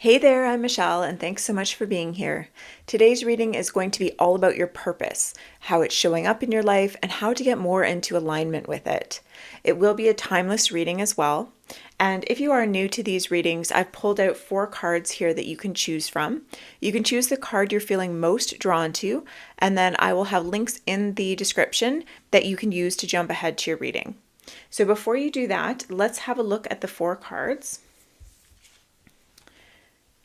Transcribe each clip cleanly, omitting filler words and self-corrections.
Hey there, I'm Michelle, and thanks so much for being here. Today's reading is going to be all about your purpose, how it's showing up in your life, and how to get more into alignment with it. It will be a timeless reading as well. And if you are new to these readings, I've pulled out 4 cards here that you can choose from. You can choose the card you're feeling most drawn to, and then I will have links in the description that you can use to jump ahead to your reading. So before you do that, let's have a look at the 4 cards.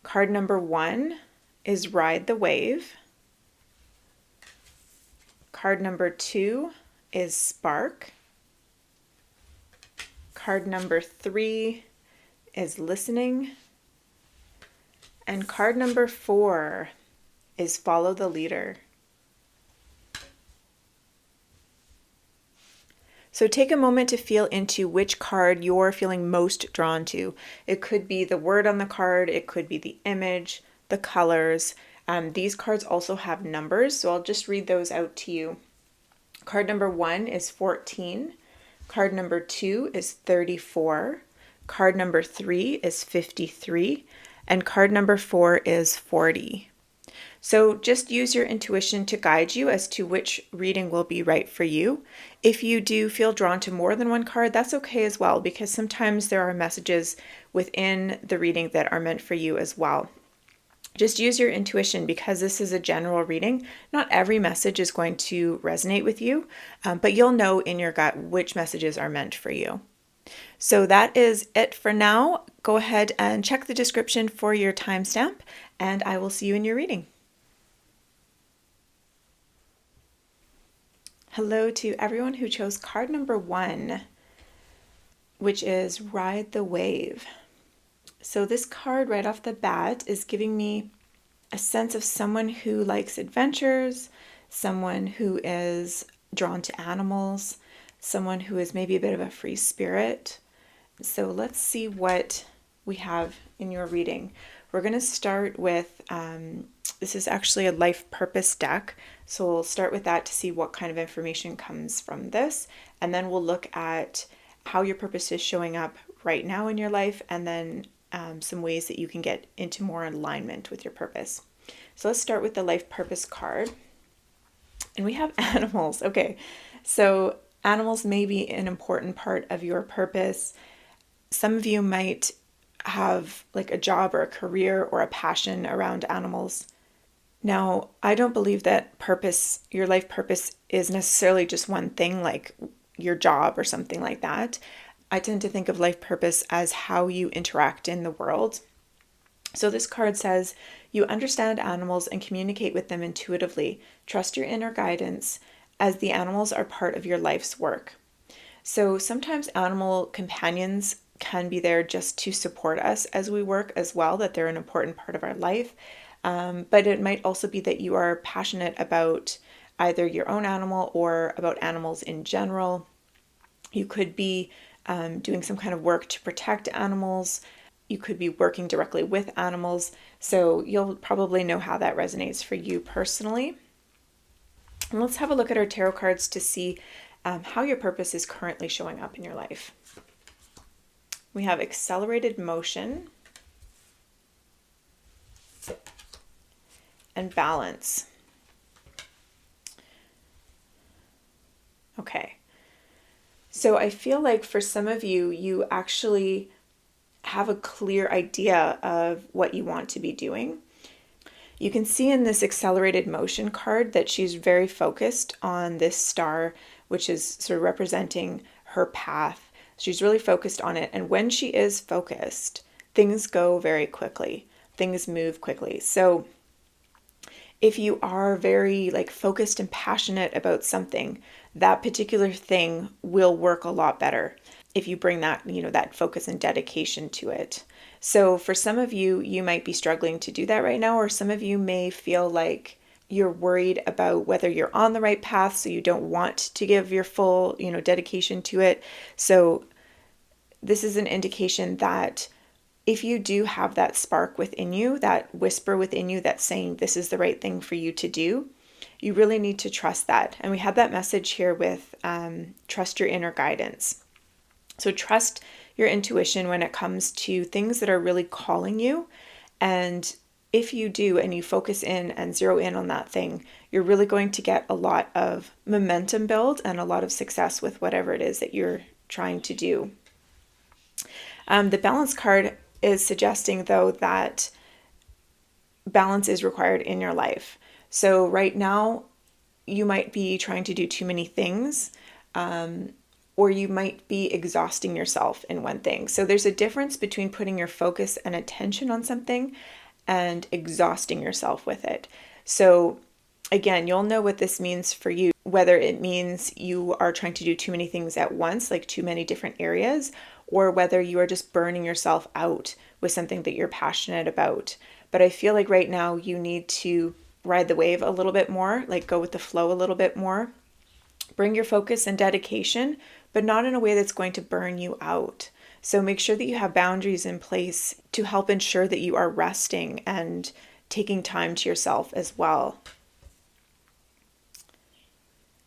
Card number 1 is Ride the Wave. Card number 2 is Spark. Card number 3 is Listening. And card number 4 is Follow the Leader. So take a moment to feel into which card you're feeling most drawn to. It could be the word on the card, it could be the image, the colors. These cards also have numbers, so I'll just read those out to you. Card number 1 is 14. Card number 2 is 34. Card number 3 is 53. And card number 4 is 40. So just use your intuition to guide you as to which reading will be right for you. If you do feel drawn to more than one card, that's okay as well, because sometimes there are messages within the reading that are meant for you as well. Just use your intuition because this is a general reading. Not every message is going to resonate with you, but you'll know in your gut which messages are meant for you. So that is it for now. Go ahead and check the description for your timestamp, and I will see you in your reading. Hello to everyone who chose card number 1, which is Ride the Wave. So this card right off the bat is giving me a sense of someone who likes adventures, someone who is drawn to animals, someone who is maybe a bit of a free spirit. So let's see what we have in your reading. We're going to start with, this is actually a life purpose deck. So we'll start with that to see what kind of information comes from this. And then we'll look at how your purpose is showing up right now in your life, and then some ways that you can get into more alignment with your purpose. So let's start with the life purpose card. And we have animals. Okay, so animals may be an important part of your purpose. Some of you might have like a job or a career or a passion around animals. Now, I don't believe that purpose, your life purpose, is necessarily just one thing like your job or something like that. I tend to think of life purpose as how you interact in the world. So this card says, you understand animals and communicate with them intuitively. Trust your inner guidance as the animals are part of your life's work. So sometimes animal companions can be there just to support us as we work as well, that they're an important part of our life. But it might also be that you are passionate about either your own animal or about animals in general. You could be doing some kind of work to protect animals. You could be working directly with animals. So you'll probably know how that resonates for you personally. And let's have a look at our tarot cards to see how your purpose is currently showing up in your life. We have accelerated motion and balance. Okay. So I feel like for some of you, you actually have a clear idea of what you want to be doing. You can see in this accelerated motion card that she's very focused on this star, which is sort of representing her path. She's really focused on it. And when she is focused, things go very quickly. Things move quickly. So if you are very focused and passionate about something, that particular thing will work a lot better if you bring that, that focus and dedication to it. So for some of you, you might be struggling to do that right now, or some of you may feel like you're worried about whether you're on the right path, so you don't want to give your full, dedication to it. So this is an indication that if you do have that spark within you, that whisper within you that's saying this is the right thing for you to do, you really need to trust that. And we have that message here with trust your inner guidance. So trust your intuition when it comes to things that are really calling you And if you do and you focus in and zero in on that thing, you're really going to get a lot of momentum build and a lot of success with whatever it is that you're trying to do. The balance card is suggesting, though, that balance is required in your life. So right now, you might be trying to do too many things, or you might be exhausting yourself in one thing. So there's a difference between putting your focus and attention on something and exhausting yourself with it. So again, you'll know what this means for you, whether it means you are trying to do too many things at once, like too many different areas, or whether you are just burning yourself out with something that you're passionate about. But I feel like right now you need to ride the wave a little bit more, like go with the flow a little bit more. Bring your focus and dedication, but not in a way that's going to burn you out. So make sure that you have boundaries in place to help ensure that you are resting and taking time to yourself as well.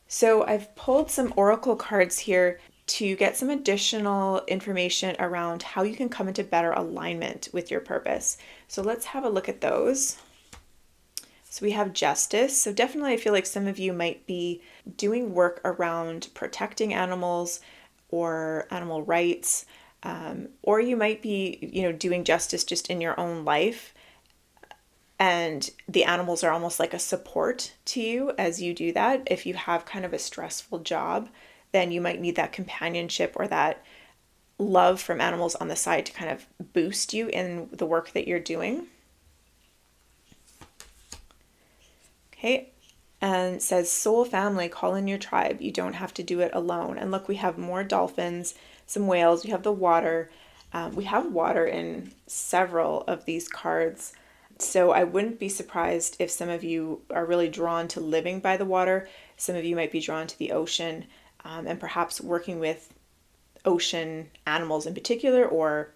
So I've pulled some oracle cards here to get some additional information around how you can come into better alignment with your purpose. So let's have a look at those. So we have justice. So definitely I feel like some of you might be doing work around protecting animals or animal rights, or you might be, doing justice just in your own life. And the animals are almost like a support to you as you do that. If you have kind of a stressful job, then you might need that companionship or that love from animals on the side to kind of boost you in the work that you're doing. Okay, and it says soul family, call in your tribe. You don't have to do it alone. And look, we have more dolphins, some whales, we have the water. We have water in several of these cards. So I wouldn't be surprised if some of you are really drawn to living by the water. Some of you might be drawn to the ocean, and perhaps working with ocean animals in particular, or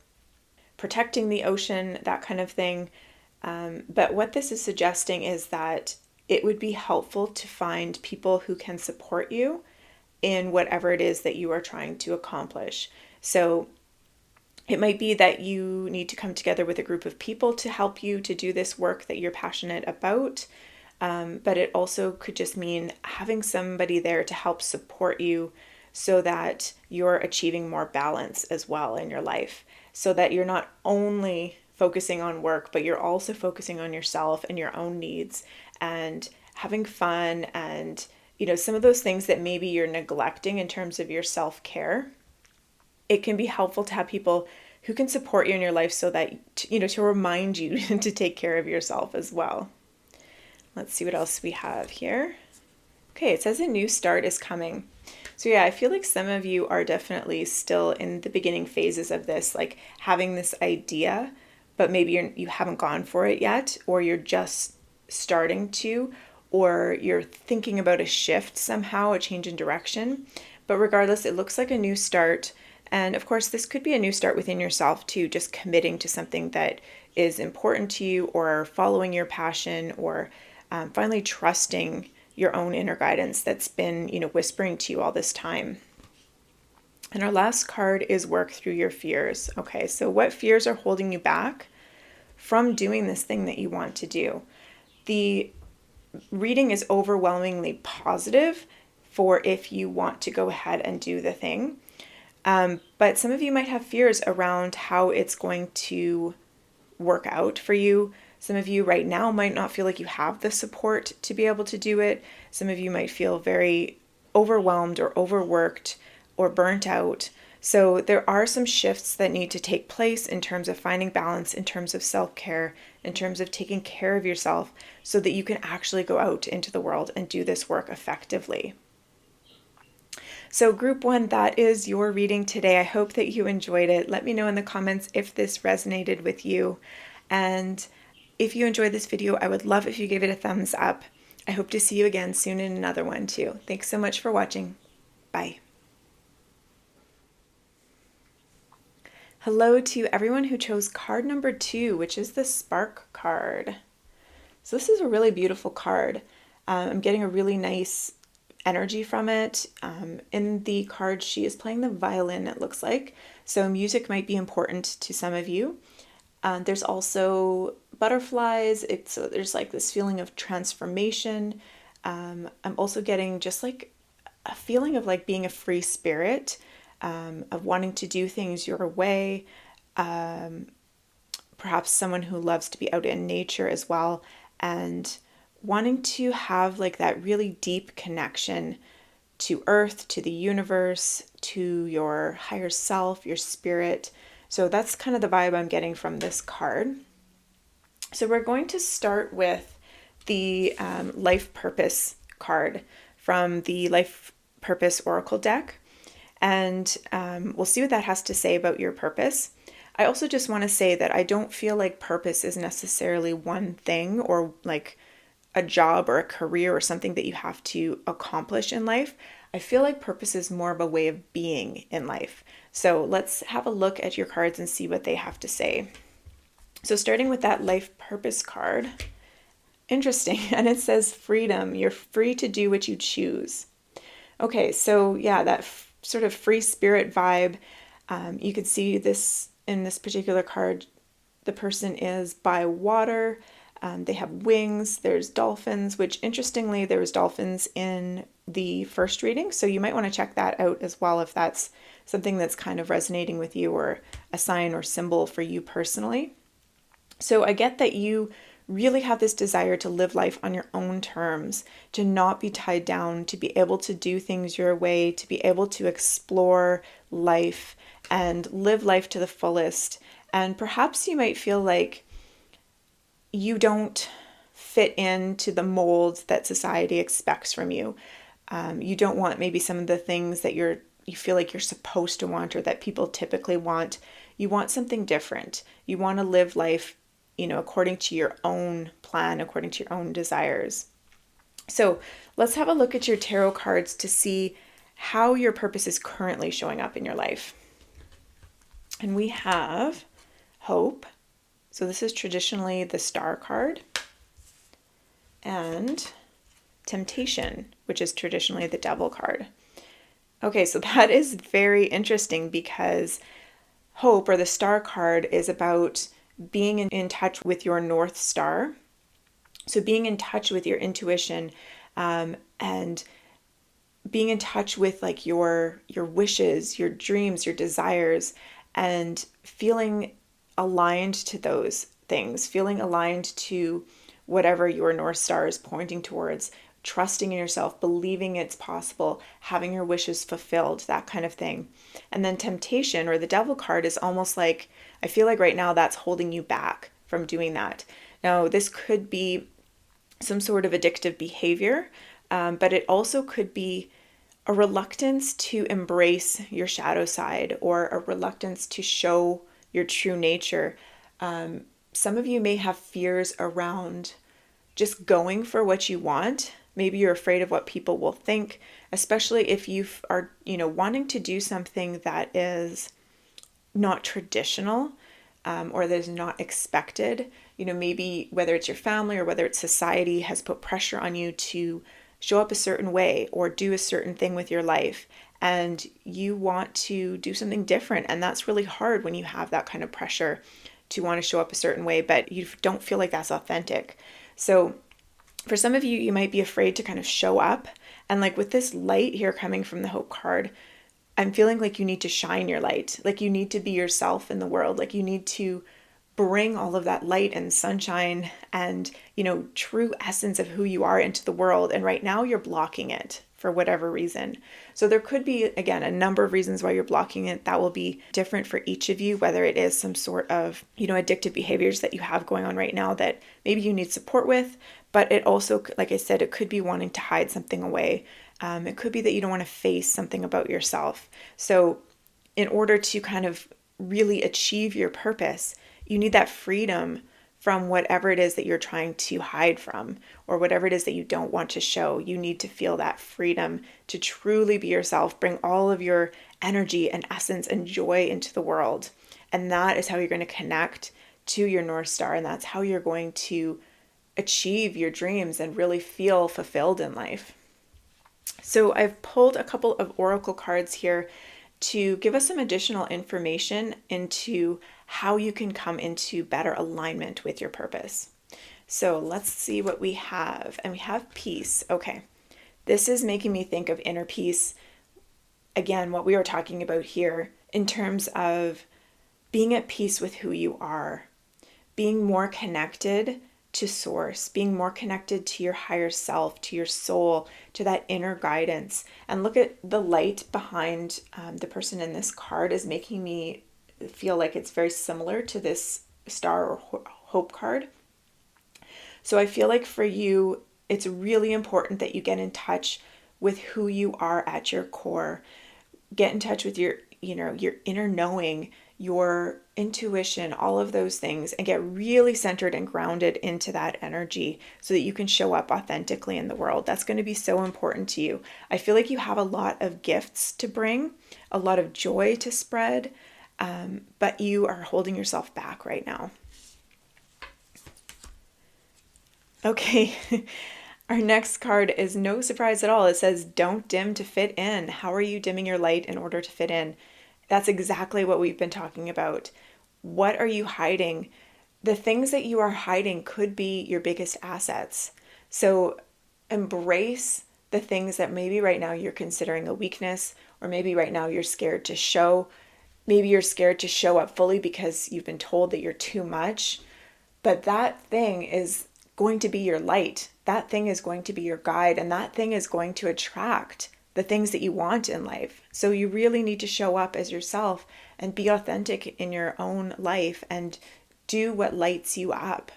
protecting the ocean, that kind of thing. But what this is suggesting is that it would be helpful to find people who can support you in whatever it is that you are trying to accomplish. So it might be that you need to come together with a group of people to help you to do this work that you're passionate about. But it also could just mean having somebody there to help support you so that you're achieving more balance as well in your life, so that you're not only focusing on work, but you're also focusing on yourself and your own needs and having fun and, some of those things that maybe you're neglecting in terms of your self-care. It can be helpful to have people who can support you in your life so that, to remind you to take care of yourself as well. Let's see what else we have here. Okay, it says a new start is coming. So yeah, I feel like some of you are definitely still in the beginning phases of this, like having this idea, but maybe you haven't gone for it yet, or you're just starting to, or you're thinking about a shift somehow, a change in direction. But regardless, it looks like a new start. And of course, this could be a new start within yourself too, just committing to something that is important to you, or following your passion, or finally trusting your own inner guidance that's been, whispering to you all this time. And our last card is work through your fears. Okay, so what fears are holding you back from doing this thing that you want to do? The reading is overwhelmingly positive for if you want to go ahead and do the thing. But some of you might have fears around how it's going to work out for you. Some of you right now might not feel like you have the support to be able to do it. Some of you might feel very overwhelmed or overworked or burnt out. So there are some shifts that need to take place in terms of finding balance, in terms of self-care, in terms of taking care of yourself so that you can actually go out into the world and do this work effectively. So group 1, that is your reading today. I hope that you enjoyed it. Let me know in the comments if this resonated with you. And if you enjoyed this video, I would love if you gave it a thumbs up. I hope to see you again soon in another one too. Thanks so much for watching. Bye. Hello to everyone who chose card number 2, which is the Spark card. So this is a really beautiful card. I'm getting a really nice energy from it. In the card, she is playing the violin, it looks like. So music might be important to some of you. There's also butterflies. So there's like this feeling of transformation. I'm also getting just like a feeling of like being a free spirit, of wanting to do things your way. Perhaps someone who loves to be out in nature as well, and wanting to have like that really deep connection to earth, to the universe, to your higher self, your spirit. So that's kind of the vibe I'm getting from this card. So we're going to start with the life purpose card from the life purpose oracle deck. And we'll see what that has to say about your purpose. I also just want to say that I don't feel like purpose is necessarily one thing, or like a job or a career or something that you have to accomplish in life. I feel like purpose is more of a way of being in life. So let's have a look at your cards and see what they have to say. So starting with that life purpose card, interesting. And it says freedom. You're free to do what you choose. Okay, so yeah, that sort of free spirit vibe. You could see this in this particular card. The person is by water. They have wings. There's dolphins, which interestingly, there was dolphins in the first reading. So you might want to check that out as well if that's something that's kind of resonating with you, or a sign or symbol for you personally. So I get that you really have this desire to live life on your own terms, to not be tied down, to be able to do things your way, to be able to explore life and live life to the fullest. And perhaps you might feel like you don't fit into the molds that society expects from you. You don't want maybe some of the things that you feel like you're supposed to want, or that people typically want. You want something different. You want to live life, according to your own plan, according to your own desires. So let's have a look at your tarot cards to see how your purpose is currently showing up in your life. And we have hope. So this is traditionally the star card. And temptation, which is traditionally the devil card. Okay, so that is very interesting, because hope, or the star card, is about being in touch with your North Star. So being in touch with your intuition, and being in touch with like your wishes, your dreams, your desires, and feeling aligned to those things, feeling aligned to whatever your North Star is pointing towards, trusting in yourself, believing it's possible, having your wishes fulfilled, that kind of thing. And then temptation, or the devil card, is almost like, I feel like right now that's holding you back from doing that. Now, this could be some sort of addictive behavior, but it also could be a reluctance to embrace your shadow side, or a reluctance to show your true nature. Some of you may have fears around just going for what you want. Maybe you're afraid of what people will think, especially if you are, wanting to do something that is not traditional, or that is not expected. Maybe whether it's your family or whether it's society has put pressure on you to show up a certain way or do a certain thing with your life, and you want to do something different. And that's really hard when you have that kind of pressure to want to show up a certain way, but you don't feel like that's authentic. So for some of you, you might be afraid to kind of show up. And like with this light here coming from the Hope card, I'm feeling like you need to shine your light. Like you need to be yourself in the world. Like you need to bring all of that light and sunshine and, true essence of who you are into the world. And right now you're blocking it for whatever reason. So there could be, again, a number of reasons why you're blocking it. That will be different for each of you, whether it is some sort of, addictive behaviors that you have going on right now that maybe you need support with. But it also, like I said, it could be wanting to hide something away. It could be that you don't want to face something about yourself. So in order to kind of really achieve your purpose, you need that freedom from whatever it is that you're trying to hide from, or whatever it is that you don't want to show. You need to feel that freedom to truly be yourself, bring all of your energy and essence and joy into the world. And that is how you're going to connect to your North Star. And that's how you're going to achieve your dreams and really feel fulfilled in life. So I've pulled a couple of oracle cards here to give us some additional information into how you can come into better alignment with your purpose. So let's see what we have. And we have peace. Okay. This is making me think of inner peace. Again, what we were talking about here in terms of being at peace with who you are, being more connected to source, being more connected to your higher self, to your soul, to that inner guidance. And look at the light behind the person in this card is making me feel like it's very similar to this star or hope card. So I feel like for you, it's really important that you get in touch with who you are at your core. Get in touch with your inner knowing, your intuition, all of those things, and get really centered and grounded into that energy so that you can show up authentically in the world. That's going to be so important to you. I feel like you have a lot of gifts to bring, a lot of joy to spread, but you are holding yourself back right now. Okay, our next card is no surprise at all. It says, don't dim to fit in. How are you dimming your light in order to fit in? That's exactly what we've been talking about. What are you hiding? The things that you are hiding could be your biggest assets. So embrace the things that maybe right now you're considering a weakness, or maybe right now you're scared to show. Maybe you're scared to show up fully because you've been told that you're too much. But that thing is going to be your light. That thing is going to be your guide, and that thing is going to attract the things that you want in life. So you really need to show up as yourself and be authentic in your own life and do what lights you up.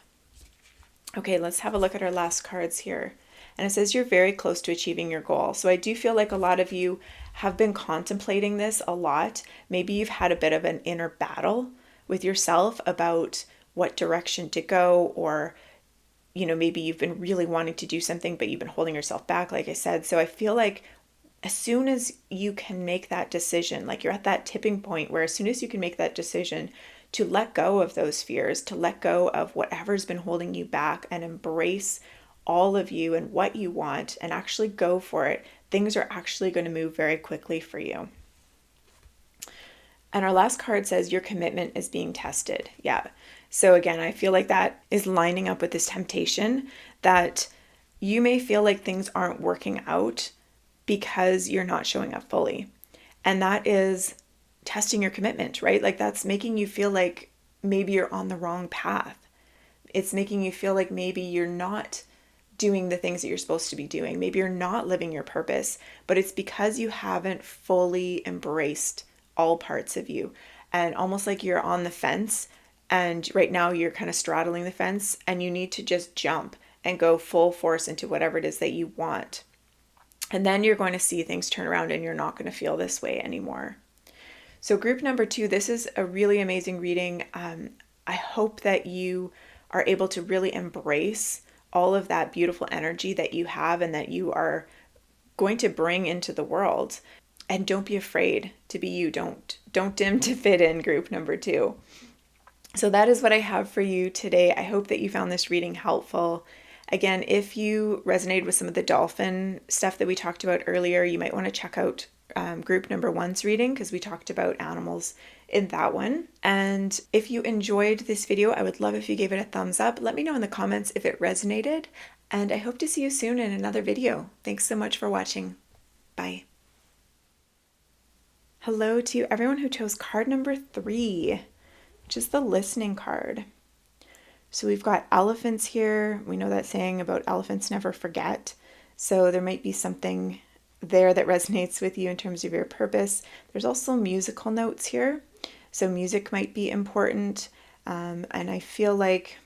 Okay, let's have a look at our last cards here. And it says you're very close to achieving your goal. So I do feel like a lot of you have been contemplating this a lot. Maybe you've had a bit of an inner battle with yourself about what direction to go, or maybe you've been really wanting to do something, but you've been holding yourself back, like I said. So I feel like as soon as you can make that decision, like you're at that tipping point where as soon as you can make that decision to let go of those fears, to let go of whatever's been holding you back and embrace all of you and what you want and actually go for it, things are actually going to move very quickly for you. And our last card says your commitment is being tested. Yeah. So again, I feel like that is lining up with this temptation that you may feel like things aren't working out because you're not showing up fully. And that is testing your commitment, right? Like that's making you feel like maybe you're on the wrong path. It's making you feel like maybe you're not doing the things that you're supposed to be doing. Maybe you're not living your purpose, but it's because you haven't fully embraced all parts of you. And almost like you're on the fence, and right now you're kind of straddling the fence, and you need to just jump and go full force into whatever it is that you want. And then you're going to see things turn around and you're not going to feel this way anymore. So group number 2, this is a really amazing reading. I hope that you are able to really embrace all of that beautiful energy that you have and that you are going to bring into the world. And don't be afraid to be you. Don't dim to fit in, group number 2. So that is what I have for you today. I hope that you found this reading helpful. Again, if you resonated with some of the dolphin stuff that we talked about earlier, you might want to check out group number 1's reading because we talked about animals in that one. And if you enjoyed this video, I would love if you gave it a thumbs up. Let me know in the comments if it resonated. And I hope to see you soon in another video. Thanks so much for watching. Bye. Hello to everyone who chose card number 3, which is the listening card. So we've got elephants here. We know that saying about elephants never forget. So there might be something there that resonates with you in terms of your purpose. There's also musical notes here. So music might be important. And I feel like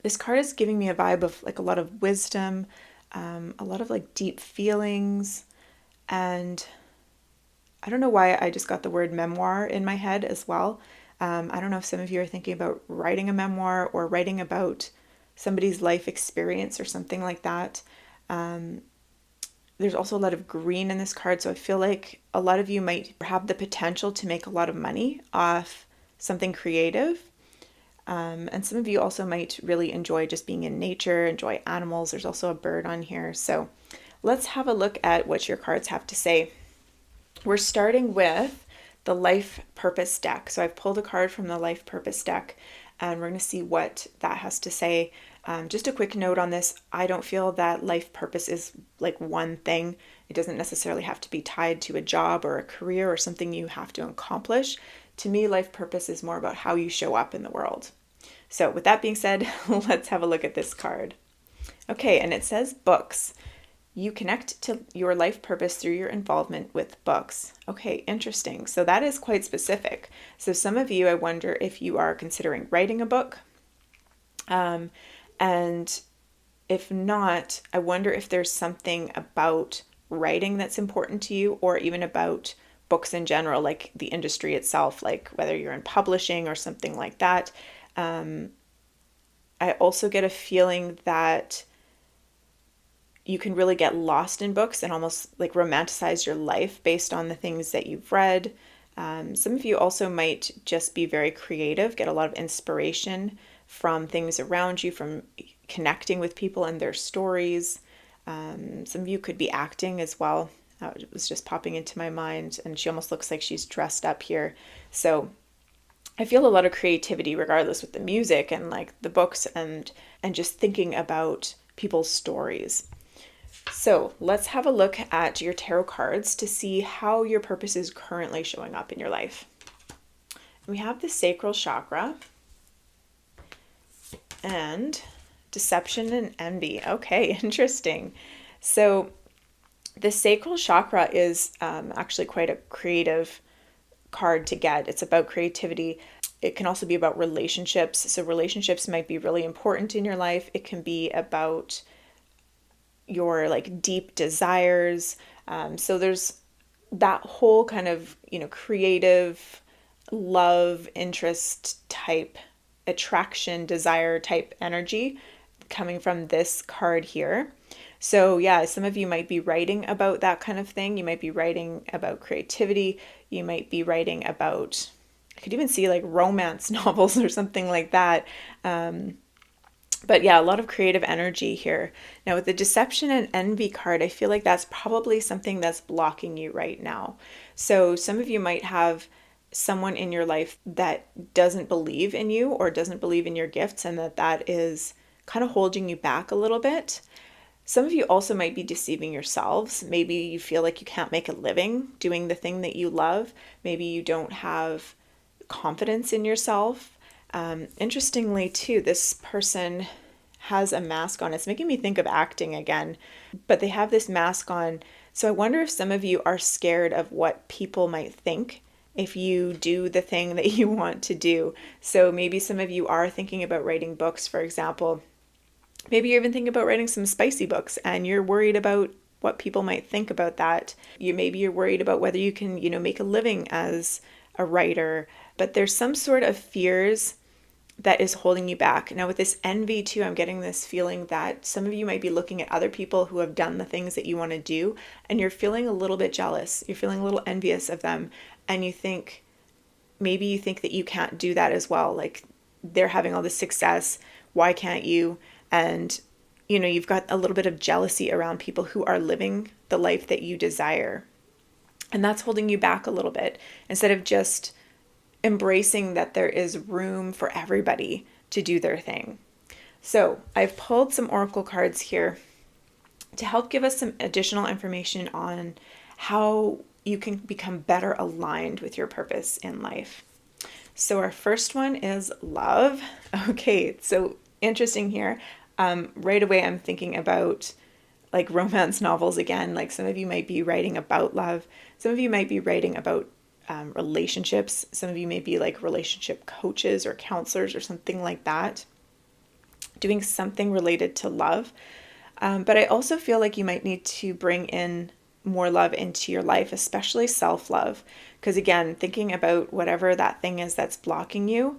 this card is giving me a vibe of like a lot of wisdom, a lot of like deep feelings. And I don't know why I just got the word memoir in my head as well. I don't know if some of you are thinking about writing a memoir or writing about somebody's life experience or something like that. There's also a lot of green in this card, so I feel like a lot of you might have the potential to make a lot of money off something creative. And some of you also might really enjoy just being in nature, enjoy animals. There's also a bird on here. So let's have a look at what your cards have to say. We're starting with the life purpose deck. So I've pulled a card from the life purpose deck, and we're going to see what that has to say. Just a quick note on this. I don't feel that life purpose is like one thing. It doesn't necessarily have to be tied to a job or a career or something you have to accomplish. To me, life purpose is more about how you show up in the world. So with that being said, let's have a look at this card. Okay, and it says books. You connect to your life purpose through your involvement with books. Okay, interesting. So that is quite specific. So some of you, I wonder if you are considering writing a book. And if not, I wonder if there's something about writing that's important to you, or even about books in general, like the industry itself, like whether you're in publishing or something like that. I also get a feeling that you can really get lost in books and almost like romanticize your life based on the things that you've read. Some of you also might just be very creative, get a lot of inspiration from things around you, from connecting with people and their stories. Some of you could be acting as well. It was just popping into my mind, and she almost looks like she's dressed up here. So I feel a lot of creativity regardless with the music and like the books and just thinking about people's stories. So let's have a look at your tarot cards to see how your purpose is currently showing up in your life. We have the sacral chakra and deception and envy. Okay, interesting. So the sacral chakra is actually quite a creative card to get. It's about creativity. It can also be about relationships. So relationships might be really important in your life. It can be about your like deep desires. So there's that whole kind of, creative love, interest type, attraction, desire type energy coming from this card here. So yeah, some of you might be writing about that kind of thing. You might be writing about creativity. You might be writing about, I could even see like romance novels or something like that. But yeah, a lot of creative energy here. Now with the deception and envy card, I feel like that's probably something that's blocking you right now. So some of you might have someone in your life that doesn't believe in you or doesn't believe in your gifts, and that is kind of holding you back a little bit. Some of you also might be deceiving yourselves. Maybe you feel like you can't make a living doing the thing that you love. Maybe you don't have confidence in yourself. Interestingly too, this person has a mask on. It's making me think of acting again, but they have this mask on. So I wonder if some of you are scared of what people might think if you do the thing that you want to do. So maybe some of you are thinking about writing books, for example. Maybe you're even thinking about writing some spicy books and you're worried about what people might think about that. Maybe you're worried about whether you can, make a living as a writer, but there's some sort of fears that is holding you back. Now with this envy too, I'm getting this feeling that some of you might be looking at other people who have done the things that you want to do, and you're feeling a little bit jealous. You're feeling a little envious of them, and you think that you can't do that as well. Like they're having all this success, why can't you? And you've got a little bit of jealousy around people who are living the life that you desire. And that's holding you back a little bit, instead of just embracing that there is room for everybody to do their thing. So I've pulled some oracle cards here to help give us some additional information on how you can become better aligned with your purpose in life. So our first one is love. Okay, so interesting here. Right away I'm thinking about like romance novels again. Like some of you might be writing about love. Some of you might be writing about relationships. Some of you may be like relationship coaches or counselors or something like that, doing something related to love. But I also feel like you might need to bring in more love into your life, especially self-love. Because again, thinking about whatever that thing is that's blocking you,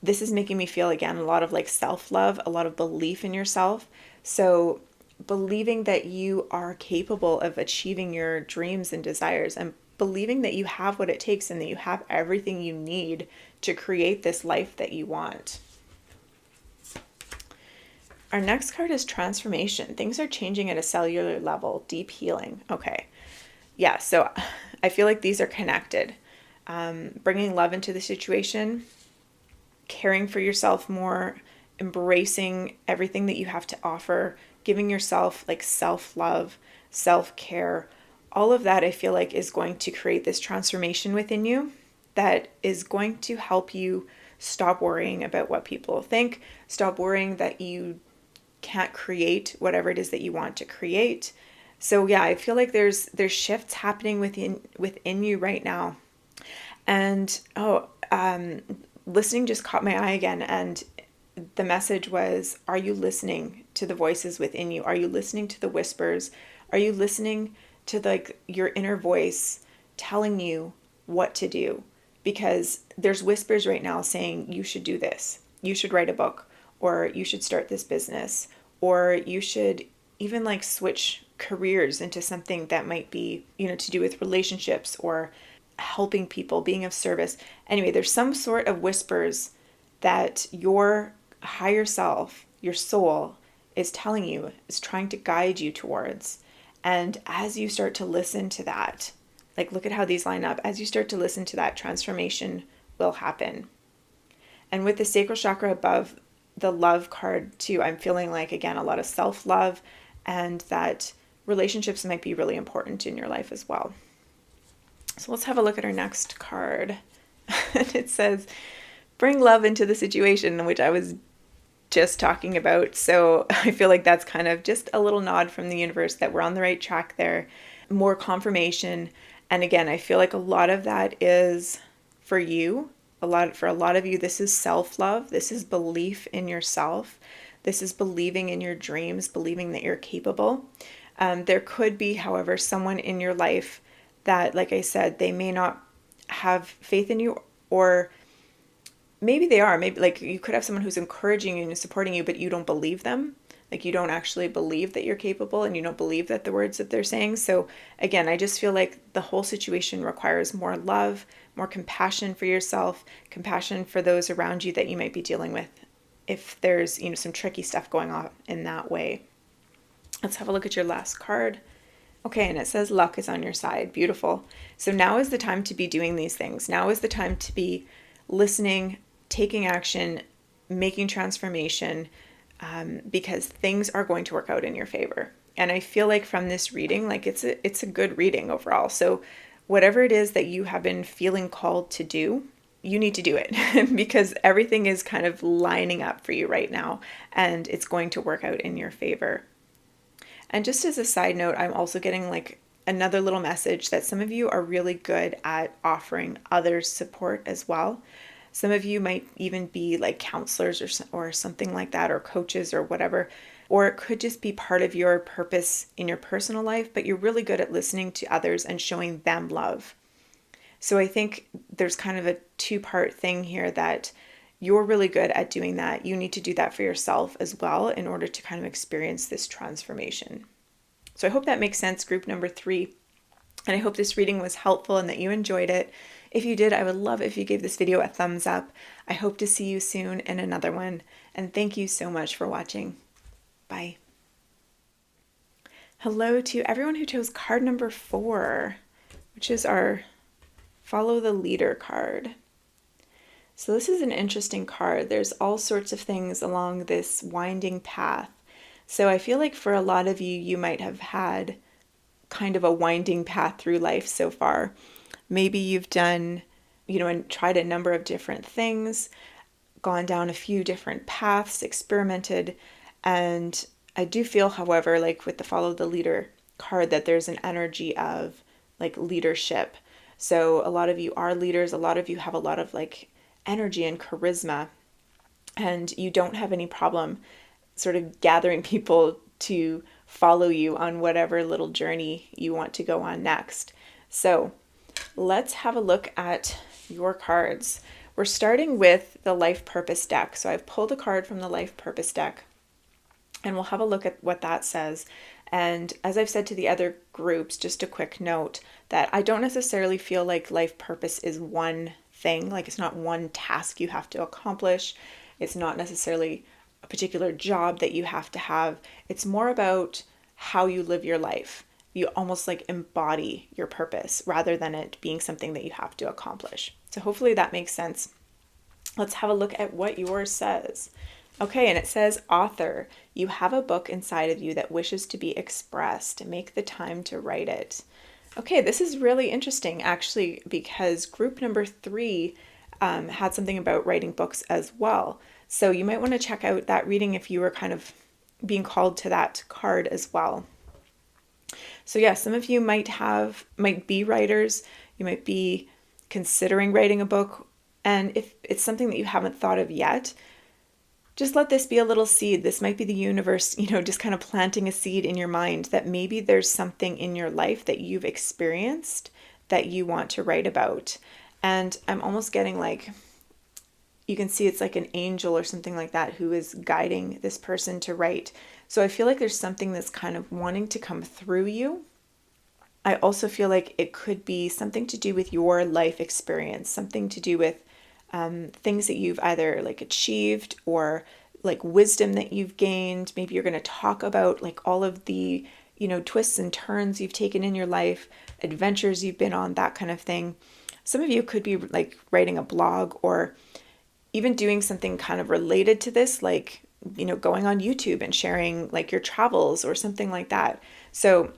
this is making me feel again a lot of like self-love, a lot of belief in yourself. So believing that you are capable of achieving your dreams and desires, and believing that you have what it takes and that you have everything you need to create this life that you want. Our next card is transformation. Things are changing at a cellular level, deep healing. Okay. Yeah, so I feel like these are connected. bringing love into the situation, caring for yourself more, embracing everything that you have to offer, giving yourself like self-love, self-care. All of that I feel like is going to create this transformation within you that is going to help you stop worrying about what people think, stop worrying that you can't create whatever it is that you want to create. So yeah, I feel like there's shifts happening within you right now. And listening just caught my eye again, and the message was, are you listening to the voices within you? Are you listening to the whispers? Are you listening to your inner voice telling you what to do? Because there's whispers right now saying you should do this, you should write a book, or you should start this business, or you should even like switch careers into something that might be, to do with relationships or helping people, being of service. Anyway, there's some sort of whispers that your higher self, your soul, is telling you, is trying to guide you towards. And as you start to listen to that, like look at how these line up, as you start to listen to that, transformation will happen. And with the sacral chakra above the love card too, I'm feeling like, again, a lot of self-love, and that relationships might be really important in your life as well. So let's have a look at our next card. It says, bring love into the situation, which I was just talking about. So I feel like that's kind of just a little nod from the universe that we're on the right track there. More confirmation. And again, I feel like a lot of that is for you. For a lot of you, this is self-love. This is belief in yourself. This is believing in your dreams, believing that you're capable. There could be, however, someone in your life that, like I said, they may not have faith in you, or maybe they are. Maybe like you could have someone who's encouraging you and supporting you, but you don't believe them. Like you don't actually believe that you're capable, and you don't believe that the words that they're saying. So again, I just feel like the whole situation requires more love, more compassion for yourself, compassion for those around you that you might be dealing with, if there's, some tricky stuff going on in that way. Let's have a look at your last card. Okay, and it says luck is on your side. Beautiful. So now is the time to be doing these things. Now is the time to be listening, taking action, making transformation, because things are going to work out in your favor. And I feel like from this reading, like it's a good reading overall. So whatever it is that you have been feeling called to do, you need to do it because everything is kind of lining up for you right now, and it's going to work out in your favor. And just as a side note, I'm also getting like another little message that some of you are really good at offering others support as well. Some of you might even be like counselors or something like that, or coaches or whatever. Or it could just be part of your purpose in your personal life, but you're really good at listening to others and showing them love. So I think there's kind of a two-part thing here, that you're really good at doing that. You need to do that for yourself as well in order to kind of experience this transformation. So I hope that makes sense, group number 3. And I hope this reading was helpful and that you enjoyed it. If you did, I would love if you gave this video a thumbs up. I hope to see you soon in another one. And thank you so much for watching. Bye. Hello to everyone who chose card number 4, which is our Follow the Leader card. So this is an interesting card. There's all sorts of things along this winding path. So I feel like for a lot of you, you might have had kind of a winding path through life so far. Maybe you've done, and tried a number of different things, gone down a few different paths, experimented. And I do feel, however, like with the Follow the Leader card, that there's an energy of like leadership. So a lot of you are leaders. A lot of you have a lot of like energy and charisma, and you don't have any problem sort of gathering people to follow you on whatever little journey you want to go on next. So let's have a look at your cards. We're starting with the Life Purpose deck. So I've pulled a card from the Life Purpose deck, and we'll have a look at what that says. And as I've said to the other groups, just a quick note that I don't necessarily feel like life purpose is one thing. Like it's not one task you have to accomplish. It's not necessarily a particular job that you have to have. It's more about how you live your life you almost like embody your purpose rather than it being something that you have to accomplish. So hopefully that makes sense. Let's have a look at what yours says. Okay, and it says, author, you have a book inside of you that wishes to be expressed. Make the time to write it. Okay, this is really interesting actually, because group number 3 had something about writing books as well. So you might want to check out that reading if you were kind of being called to that card as well. So yeah, some of you might be writers. You might be considering writing a book. And if it's something that you haven't thought of yet, just let this be a little seed. This might be the universe, just kind of planting a seed in your mind that maybe there's something in your life that you've experienced that you want to write about. And I'm almost getting like, you can see it's like an angel or something like that who is guiding this person to write. So I feel like there's something that's kind of wanting to come through you. I also feel like it could be something to do with your life experience, something to do with things that you've either like achieved or like wisdom that you've gained. Maybe you're going to talk about like all of the, twists and turns you've taken in your life, adventures you've been on, that kind of thing. Some of you could be like writing a blog or even doing something kind of related to this, like, going on YouTube and sharing like your travels or something like that. So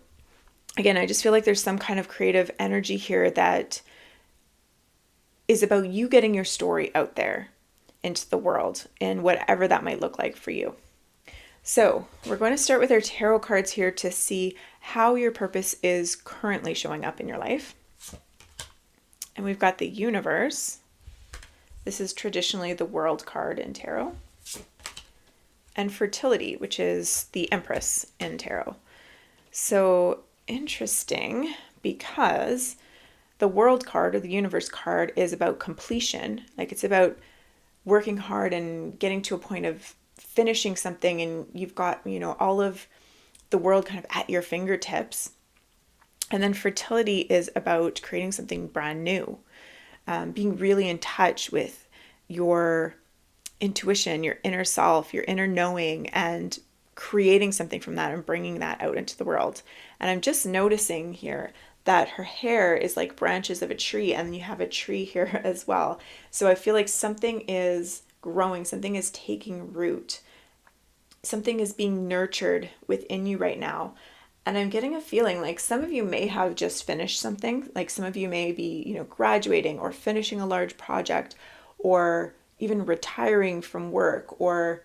again, I just feel like there's some kind of creative energy here that is about you getting your story out there into the world and whatever that might look like for you. So we're going to start with our tarot cards here to see how your purpose is currently showing up in your life. And we've got the universe. This is traditionally the world card in tarot. And fertility, which is the Empress in tarot. So interesting, because the world card or the universe card is about completion. Like it's about working hard and getting to a point of finishing something, and you've got, all of the world kind of at your fingertips. And then fertility is about creating something brand new, being really in touch with your intuition, your inner self, your inner knowing, and creating something from that and bringing that out into the world. And I'm just noticing here that her hair is like branches of a tree, and you have a tree here as well. So I feel like something is growing, something is taking root, something is being nurtured within you right now. And I'm getting a feeling like some of you may have just finished something, like some of you may be, graduating or finishing a large project, or even retiring from work, or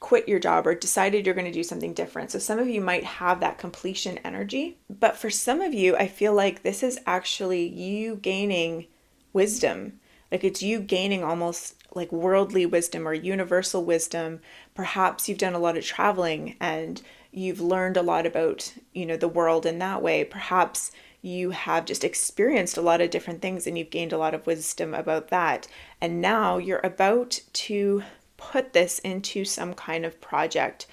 quit your job, or decided you're going to do something different. So some of you might have that completion energy, but for some of you, I feel like this is actually you gaining wisdom. Like it's you gaining almost like worldly wisdom or universal wisdom. Perhaps you've done a lot of traveling and you've learned a lot about, the world in that way. Perhaps you have just experienced a lot of different things and you've gained a lot of wisdom about that. And now you're about to put this into some kind of project.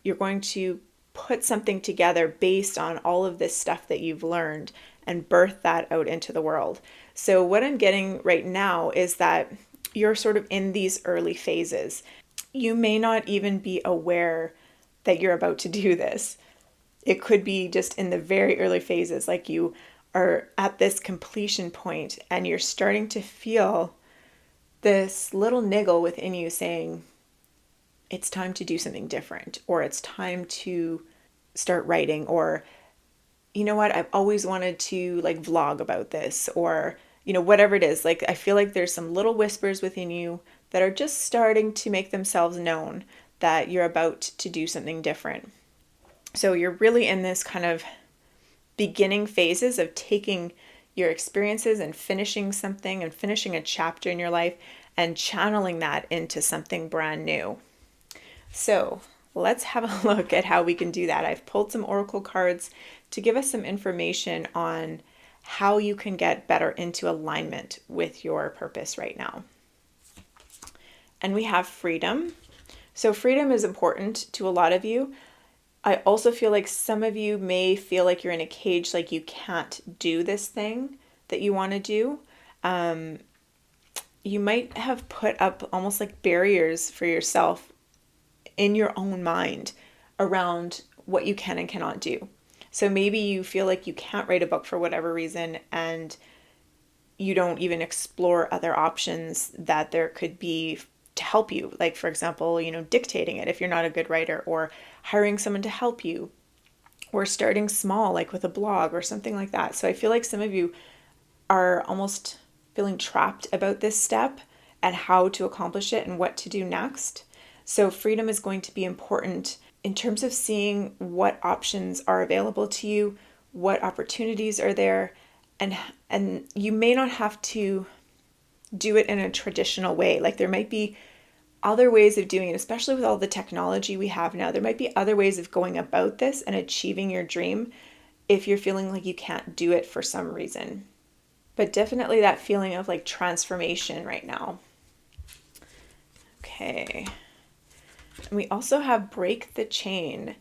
You're going to put something together based on all of this stuff that you've learned and birth that out into the world. So what I'm getting right now is that you're sort of in these early phases. You may not even be aware that you're about to do this. It could be just in the very early phases, like you are at this completion point and you're starting to feel this little niggle within you saying, it's time to do something different, or it's time to start writing, or, you know what, I've always wanted to like vlog about this, or, whatever it is. Like, I feel like there's some little whispers within you that are just starting to make themselves known that you're about to do something different. So you're really in this kind of beginning phases of taking your experiences and finishing something and finishing a chapter in your life and channeling that into something brand new. So let's have a look at how we can do that. I've pulled some oracle cards to give us some information on how you can get better into alignment with your purpose right now. And we have freedom. So freedom is important to a lot of you. I also feel like some of you may feel like you're in a cage, like you can't do this thing that you want to do. You might have put up almost like barriers for yourself in your own mind around what you can and cannot do. So maybe you feel like you can't write a book for whatever reason, and you don't even explore other options that there could be to help you. Like, for example, dictating it if you're not a good writer, or hiring someone to help you, or starting small, like with a blog or something like that. So I feel like some of you are almost feeling trapped about this step and how to accomplish it and what to do next. So freedom is going to be important in terms of seeing what options are available to you, what opportunities are there, and you may not have to do it in a traditional way. Like, there might be other ways of doing it, especially with all the technology we have now. There might be other ways of going about this and achieving your dream if you're feeling like you can't do it for some reason. But definitely that feeling of like transformation right now. Okay. And we also have break the chain,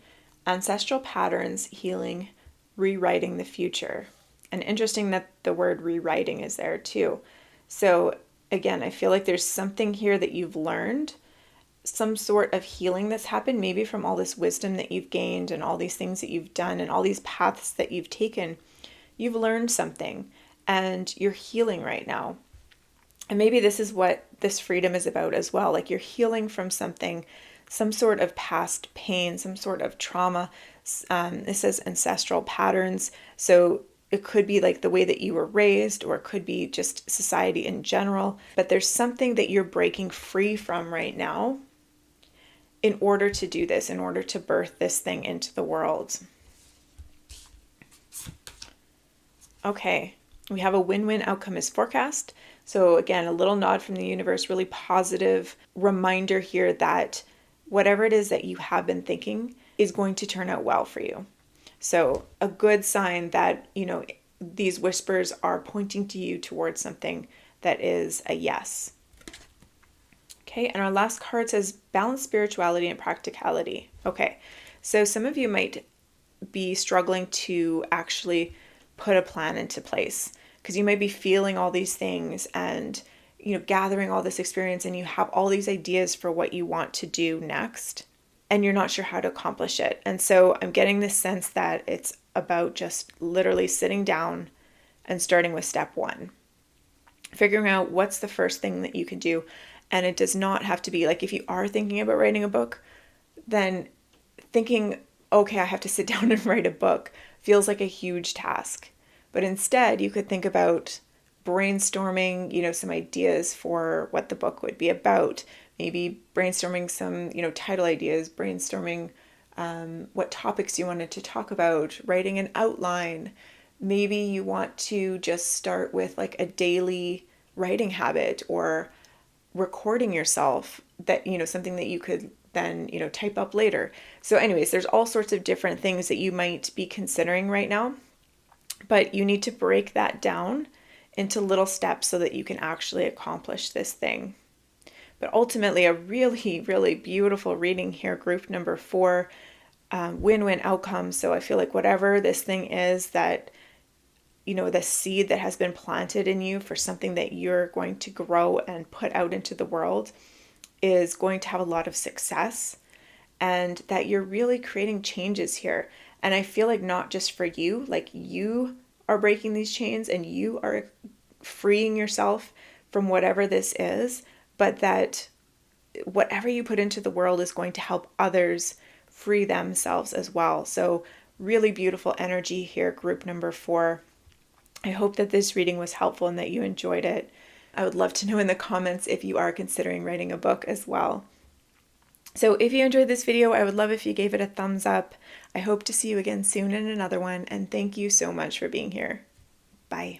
ancestral patterns, healing, rewriting the future. And interesting that the word rewriting is there too. So again, I feel like there's something here that you've learned, some sort of healing that's happened, maybe from all this wisdom that you've gained and all these things that you've done and all these paths that you've taken. You've learned something and you're healing right now. And maybe this is what this freedom is about as well. Like, you're healing from something, some sort of past pain, some sort of trauma. It says ancestral patterns. So it could be like the way that you were raised, or it could be just society in general. But there's something that you're breaking free from right now in order to do this, in order to birth this thing into the world. Okay, we have a win-win outcome is forecast. So again, a little nod from the universe, really positive reminder here that whatever it is that you have been thinking is going to turn out well for you. So a good sign that, these whispers are pointing to you towards something that is a yes. Okay, and our last card says balance spirituality and practicality. Okay, so some of you might be struggling to actually put a plan into place, because you might be feeling all these things and gathering all this experience, and you have all these ideas for what you want to do next, and you're not sure how to accomplish it. And so I'm getting this sense that it's about just literally sitting down and starting with step one, figuring out what's the first thing that you can do. And it does not have to be like, if you are thinking about writing a book, then thinking, okay, I have to sit down and write a book feels like a huge task. But instead, you could think about brainstorming, some ideas for what the book would be about. Maybe brainstorming some, title ideas, brainstorming what topics you wanted to talk about, writing an outline. Maybe you want to just start with like a daily writing habit, or recording yourself, that, something that you could then, type up later. So anyways, there's all sorts of different things that you might be considering right now, but you need to break that down into little steps so that you can actually accomplish this thing. But ultimately, a really, really beautiful reading here, group number 4, win-win outcome. So I feel like whatever this thing is that, the seed that has been planted in you for something that you're going to grow and put out into the world is going to have a lot of success, and that you're really creating changes here. And I feel like not just for you, like you are breaking these chains and you are freeing yourself from whatever this is, but that whatever you put into the world is going to help others free themselves as well. So really beautiful energy here, group number 4. I hope that this reading was helpful and that you enjoyed it. I would love to know in the comments if you are considering writing a book as well. So if you enjoyed this video, I would love if you gave it a thumbs up. I hope to see you again soon in another one, and thank you so much for being here. Bye.